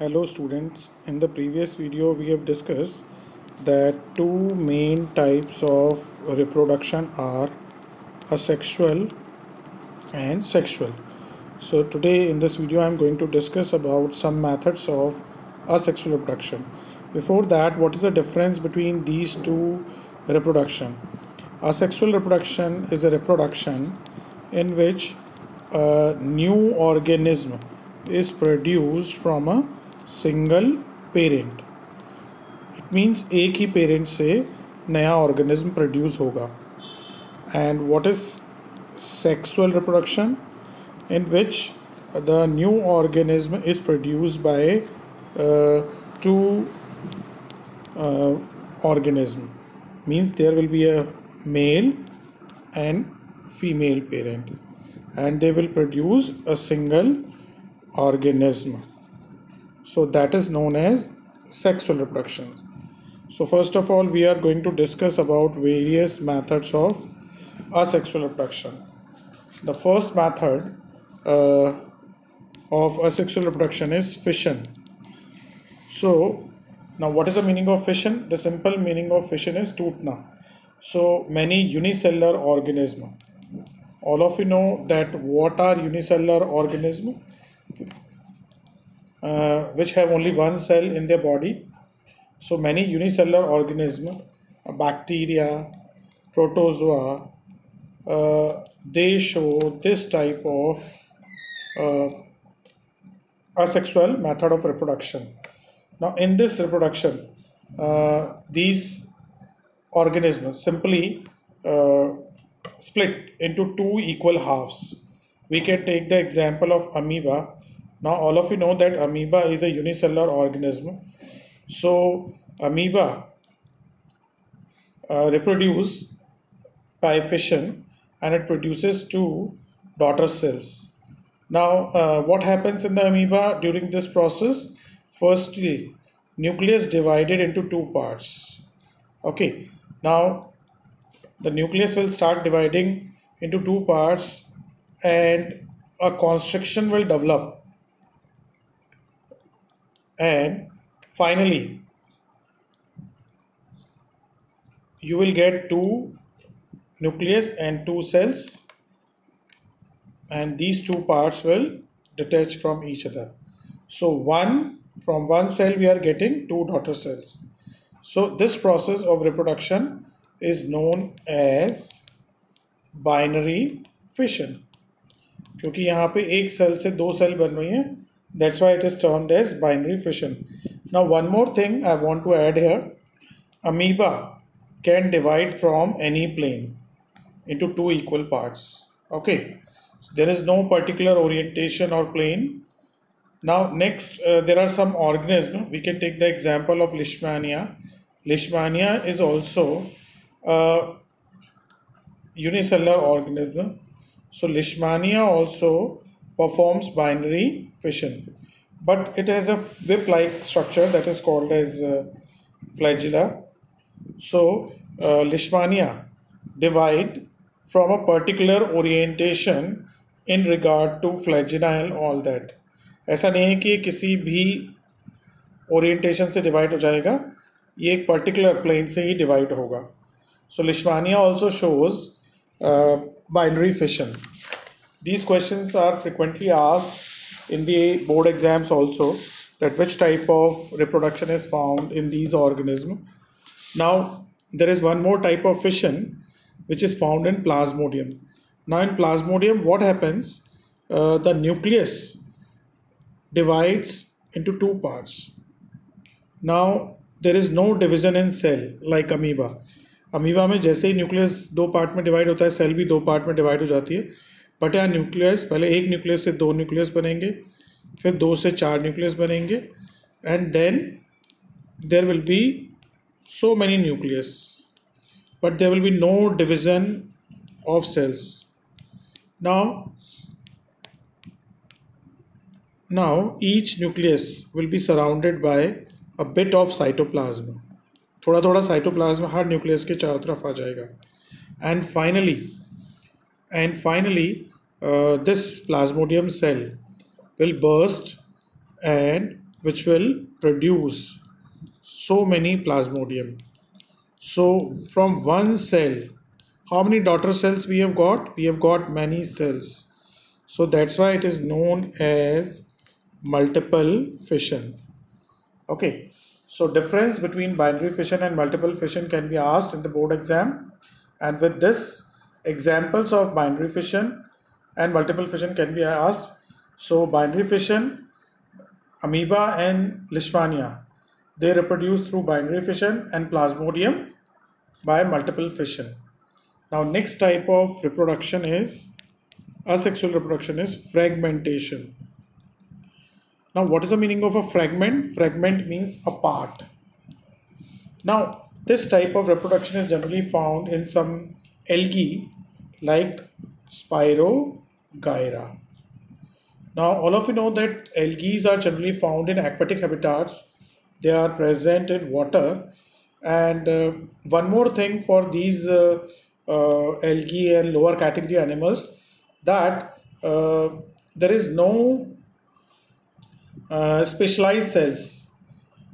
Hello students, in the previous video we have discussed that two main types of reproduction are asexual and sexual. So today in this video I am going to discuss about some methods of asexual reproduction. Before that, what is the difference between these two reproduction? Asexual reproduction is a reproduction in which a new organism is produced from a single parent. It means एक ही parent से नया organism produce होगा. And what is sexual reproduction? In which the new organism is produced by two organism, means there will be a male and female parent and they will produce a single organism. So that is known as sexual reproduction. So first of all, we are going to discuss about various methods of asexual reproduction. The first method of asexual reproduction is fission. So now what is the meaning of fission? The simple meaning of fission is टूटना. So many unicellular organism. All of you know that what are unicellular organism? Which have only one cell in their body. So many unicellular organisms, bacteria, protozoa, they show this type of asexual method of reproduction. Now in this reproduction, these organisms simply split into two equal halves. We can take the example of amoeba. Now all of you know that amoeba is a unicellular organism. So amoeba reproduce by fission and it produces two daughter cells. Now what happens in the amoeba during this process? Firstly, nucleus divided into two parts. Okay, now the nucleus will start dividing into two parts and a constriction will develop. And finally, you will get two nucleus and two cells, and these two parts will detach from each other. So from one cell we are getting two daughter cells. So this process of reproduction is known as binary fission. क्योंकि यहाँ पे एक cell से दो cell बन रही हैं, that's why it is termed as binary fission. Now one more thing I want to add here. Amoeba can divide from any plane into two equal parts. Okay, so there is no particular orientation or plane. Now next there are some organisms. We can take the example of Leishmania. Leishmania is also a unicellular organism. So Leishmania also performs binary fission, but it has a whip-like structure that is called as flagella. So Leishmania divide from a particular orientation in regard to flagella and all that. ऐसा नहीं है कि किसी भी orientation से divide हो जाएगा, ये एक पर्टिकुलर प्लेन से ही डिवाइड होगा. So Leishmania also shows binary fission. These questions are frequently asked in the board exams also, that which type of reproduction is found in these organisms. Now there is one more type of fission which is found in Plasmodium. Now in Plasmodium what happens? The nucleus divides into two parts. Now there is no division in cell like amoeba. Amoeba में जैसे ही nucleus दो part में divide होता है, cell भी दो part में divide हो जाती है. बट यहाँ न्यूक्लियस पहले एक न्यूक्लियस से दो न्यूक्लियस बनेंगे, फिर दो से चार न्यूक्लियस बनेंगे, and then there will be so many nucleus, but there will be no division of cells. Now each nucleus will be surrounded by a bit of cytoplasm. थोड़ा थोड़ा साइटोप्लाज्म हर न्यूक्लियस के चारों तरफ आ जाएगा. And finally this plasmodium cell will burst and which will produce so many plasmodium. So from one cell, how many daughter cells we have got? We have got many cells. So that's why it is known as multiple fission. Okay. So difference between binary fission and multiple fission can be asked in the board exam. And with this, examples of binary fission and multiple fission can be asked. So binary fission, amoeba and leishmania, they reproduce through binary fission, and plasmodium by multiple fission. Now next type of reproduction is asexual reproduction is fragmentation. Now what is the meaning of a fragment? Fragment means a part. Now this type of reproduction is generally found in some algae like Spirogyra. Now all of you know that algae are generally found in aquatic habitats. They are present in water, and one more thing for these algae and lower category animals, that there is no specialized cells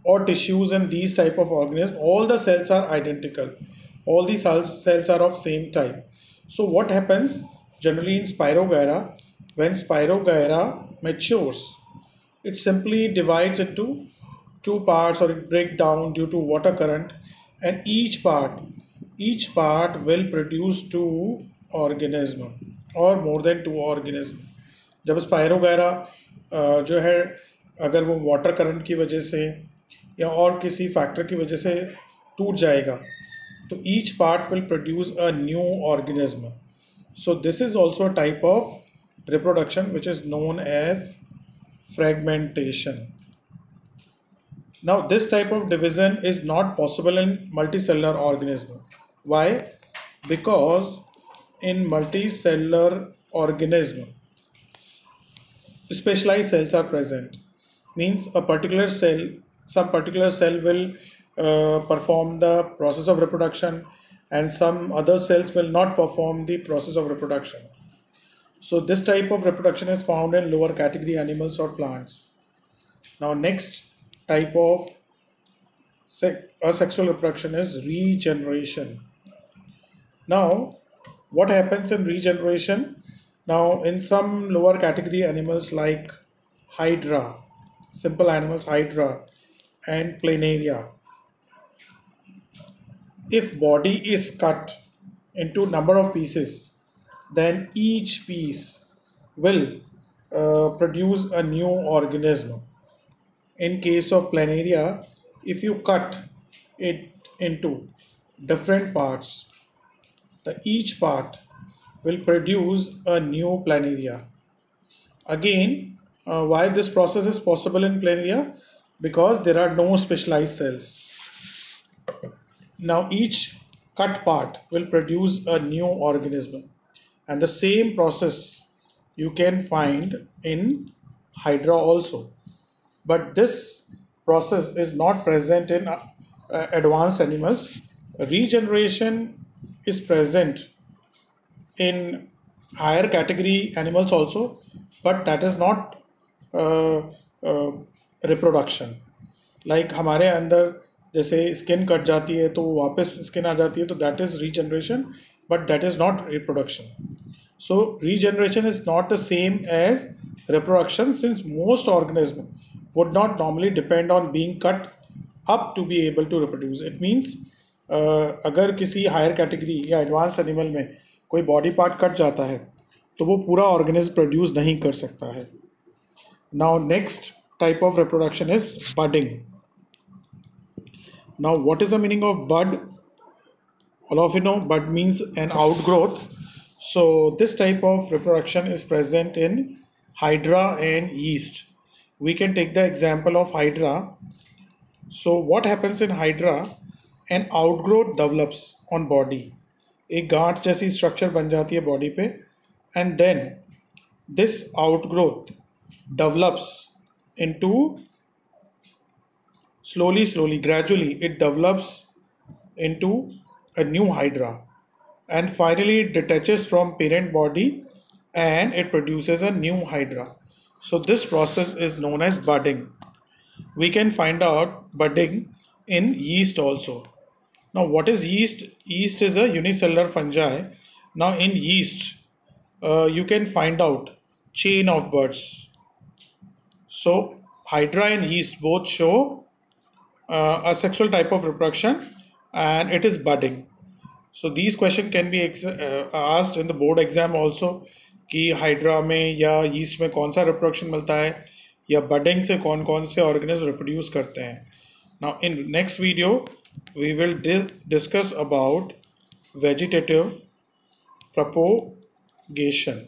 or tissues in these type of organisms. All the cells are identical, all these cells are of same type. So what happens generally in Spirogyra, when Spirogyra matures, it simply divides into two parts, or it breaks down due to water current, and each part will produce two organism or more than two organism. जब spirogyra जो है, अगर वो water current की वजह से या और किसी फैक्टर की वजह से टूट जाएगा, तो each part will produce a new organism. So this is also a type of reproduction which is known as fragmentation. Now this type of division is not possible in multicellular organism. Why? Because in multicellular organism specialized cells are present. Means a particular cell, some particular cell will perform the process of reproduction, and some other cells will not perform the process of reproduction. So this type of reproduction is found in lower category animals or plants. Now next type of asexual reproduction is regeneration. Now what happens in regeneration? Now in some lower category animals like hydra, simple animals hydra and planaria, if body is cut into number of pieces, then each piece will produce a new organism. In case of planaria, if you cut it into different parts, each part will produce a new planaria. Again, why this process is possible in planaria? Because there are no specialized cells. Now each cut part will produce a new organism. And the same process you can find in hydra also. But this process is not present in advanced animals. Regeneration is present in higher category animals also, but that is not reproduction. Like हमारे अंदर जैसे skin cut जाती है तो वापस skin आ जाती है, तो that is regeneration, but that is not reproduction. So regeneration is not the same as reproduction, since most organisms would not normally depend on being cut up to be able to reproduce. It means अगर किसी higher category या advance animal में कोई body part cut जाता है तो वो पूरा ऑर्गेनिज्म प्रोड्यूस नहीं कर सकता है. Now next type of reproduction is budding. Now what is the meaning of bud? All of you know bud means an outgrowth. So this type of reproduction is present in hydra and yeast. We can take the example of hydra. So what happens in hydra? An outgrowth develops on body. एक गांठ जैसी structure बन जाती है body पे, and then this outgrowth develops into slowly, gradually it develops into a new hydra, and finally it detaches from parent body and it produces a new hydra. So this process is known as budding. We can find out budding in yeast also. Now, what is yeast? Yeast is a unicellular fungi. Now, in yeast, you can find out chain of buds. So, hydra and yeast both show a sexual type of reproduction, and it is budding. So these question can be asked in the board exam also कि hydra में या yeast में कौन सा reproduction मिलता है या budding से कौन कौन से ऑर्गेनिज्म रिप्रोड्यूस करते हैं. Now in next video we will discuss about vegetative propagation.